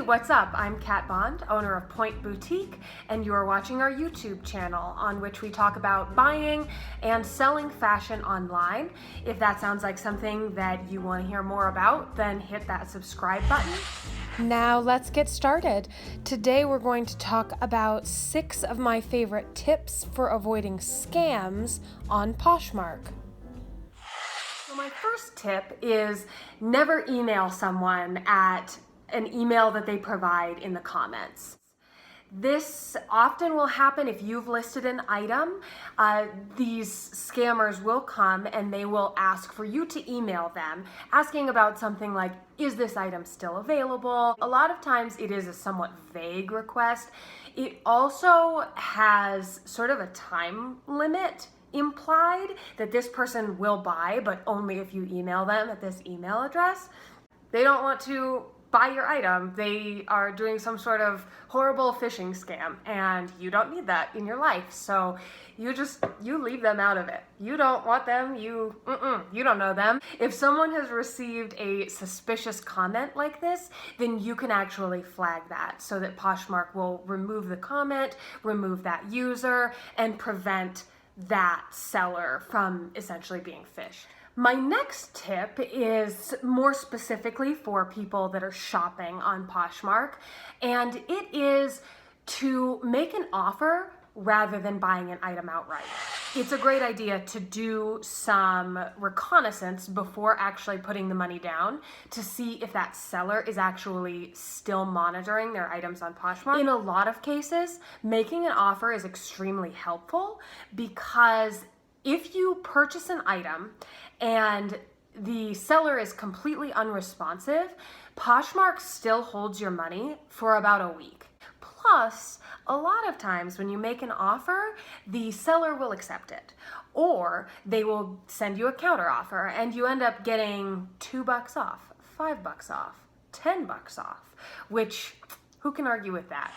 What's up? I'm Kat Bond, owner of Pointe Boutique, and you are watching our YouTube channel on which we talk about buying and selling fashion online. If that sounds like something that you want to hear more about, then hit that subscribe button. Now let's get started. Today we're going to talk about 6 of my favorite tips for avoiding scams on Poshmark. So my first tip is never email someone at an email that they provide in the comments. This often will happen if you've listed an item. These scammers will come and they will ask for you to email them, asking about something like, is this item still available? A lot of times it is a somewhat vague request. It also has sort of a time limit implied that this person will buy, but only if you email them at this email address. They don't want to buy your item. They are doing some sort of horrible phishing scam, and you don't need that in your life. So you leave them out of it. You don't want them. You don't know them. If someone has received a suspicious comment like this, then you can actually flag that so that Poshmark will remove the comment, remove that user, and prevent that seller from essentially being phished. My next tip is more specifically for people that are shopping on Poshmark, and it is to make an offer rather than buying an item outright. It's a great idea to do some reconnaissance before actually putting the money down to see if that seller is actually still monitoring their items on Poshmark. In a lot of cases, making an offer is extremely helpful because if you purchase an item and the seller is completely unresponsive, Poshmark still holds your money for about a week. Plus, a lot of times when you make an offer, the seller will accept it, or they will send you a counter offer and you end up getting $2 off, $5 off, $10 off, which who can argue with that?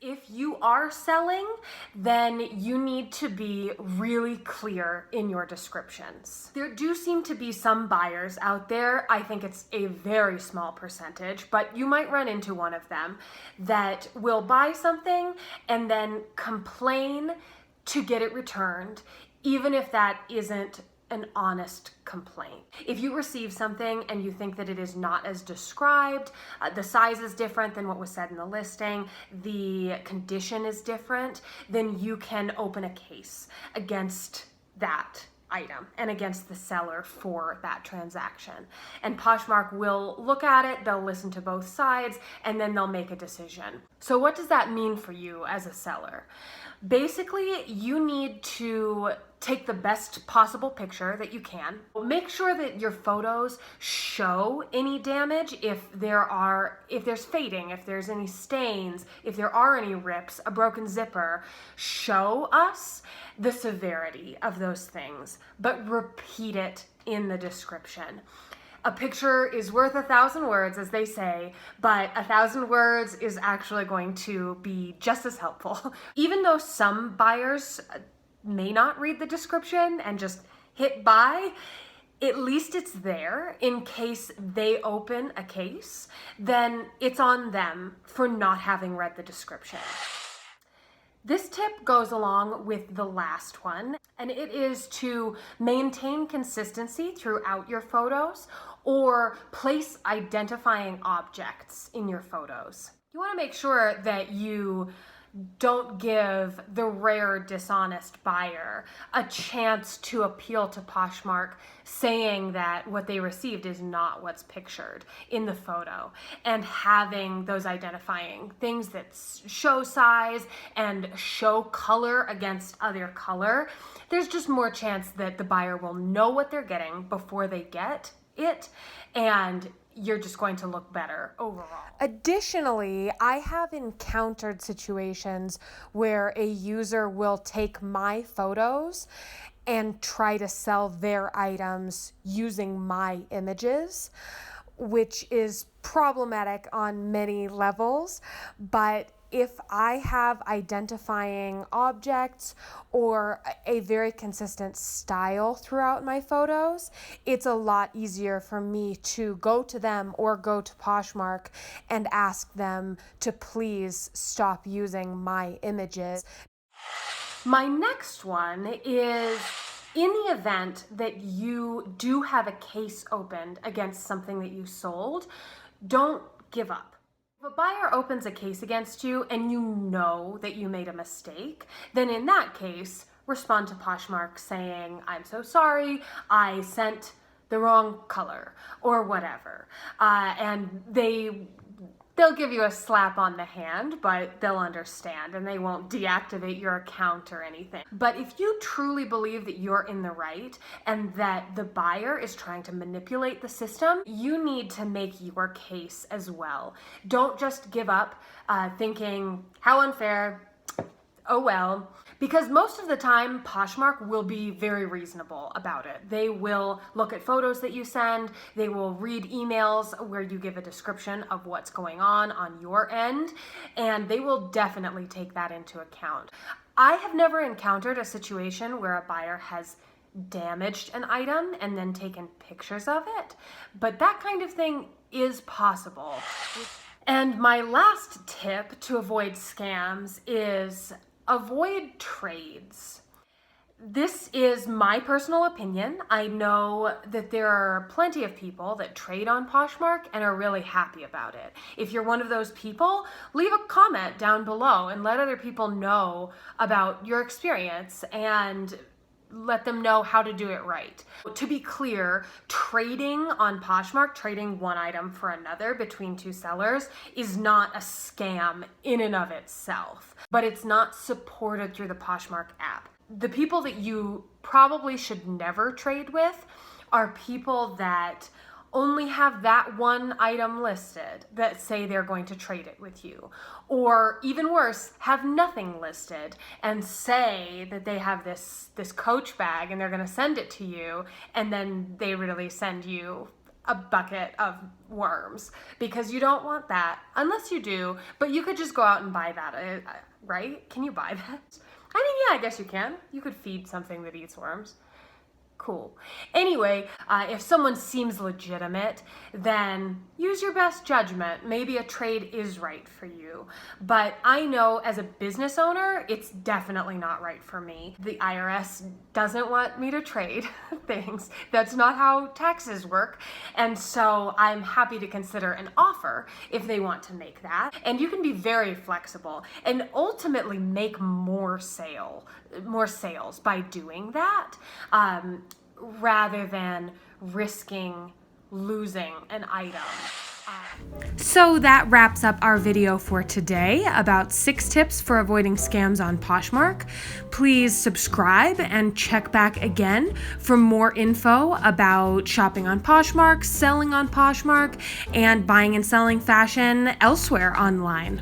If you are selling, then you need to be really clear in your descriptions. There do seem to be some buyers out there, I think it's a very small percentage, but you might run into one of them that will buy something and then complain to get it returned, even if that isn't an honest complaint. If you receive something and you think that it is not as described, the size is different than what was said in the listing, the condition is different, then you can open a case against that item and against the seller for that transaction. And Poshmark will look at it, they'll listen to both sides, and then they'll make a decision. So what does that mean for you as a seller? Basically, you need to take the best possible picture that you can. Make sure that your photos show any damage, if there's fading, if there's any stains, if there are any rips, a broken zipper. Show us the severity of those things, but repeat it in the description. A picture is worth 1,000 words, as they say, but 1,000 words is actually going to be just as helpful. Even though some buyers may not read the description and just hit buy, at least it's there in case they open a case, then it's on them for not having read the description. This tip goes along with the last one, and it is to maintain consistency throughout your photos or place identifying objects in your photos. You want to make sure that you don't give the rare dishonest buyer a chance to appeal to Poshmark saying that what they received is not what's pictured in the photo, and having those identifying things that show size and show color against other color. There's just more chance that the buyer will know what they're getting before they get it, and you're just going to look better overall. Additionally, I have encountered situations where a user will take my photos and try to sell their items using my images, which is problematic on many levels, but if I have identifying objects or a very consistent style throughout my photos, it's a lot easier for me to go to them or go to Poshmark and ask them to please stop using my images. My next one is, in the event that you do have a case opened against something that you sold, don't give up. If a buyer opens a case against you and you know that you made a mistake, then in that case, respond to Poshmark saying, I'm so sorry, I sent the wrong color or whatever. And they'll give you a slap on the hand, but they'll understand and they won't deactivate your account or anything. But if you truly believe that you're in the right and that the buyer is trying to manipulate the system, you need to make your case as well. Don't just give up thinking, how unfair, oh well. Because most of the time, Poshmark will be very reasonable about it. They will look at photos that you send, they will read emails where you give a description of what's going on your end, and they will definitely take that into account. I have never encountered a situation where a buyer has damaged an item and then taken pictures of it, but that kind of thing is possible. And my last tip to avoid scams is avoid trades. This is my personal opinion. I know that there are plenty of people that trade on Poshmark and are really happy about it. If you're one of those people, leave a comment down below and let other people know about your experience and let them know how to do it right. To be clear, trading on Poshmark, trading one item for another between two sellers, is not a scam in and of itself, but it's not supported through the Poshmark app. The people that you probably should never trade with are people that only have that one item listed that say they're going to trade it with you. Or even worse, have nothing listed and say that they have this Coach bag and they're gonna send it to you, and then they really send you a bucket of worms, because you don't want that, unless you do, but you could just go out and buy that, right? Can you buy that? I mean, yeah, I guess you can. You could feed something that eats worms. Cool. Anyway, if someone seems legitimate, then use your best judgment. Maybe a trade is right for you. But I know as a business owner, it's definitely not right for me. The IRS doesn't want me to trade things. That's not how taxes work. And so I'm happy to consider an offer if they want to make that. And you can be very flexible and ultimately make more sales by doing that. Rather than risking losing an item. So that wraps up our video for today about 6 tips for avoiding scams on Poshmark. Please subscribe and check back again for more info about shopping on Poshmark, selling on Poshmark, and buying and selling fashion elsewhere online.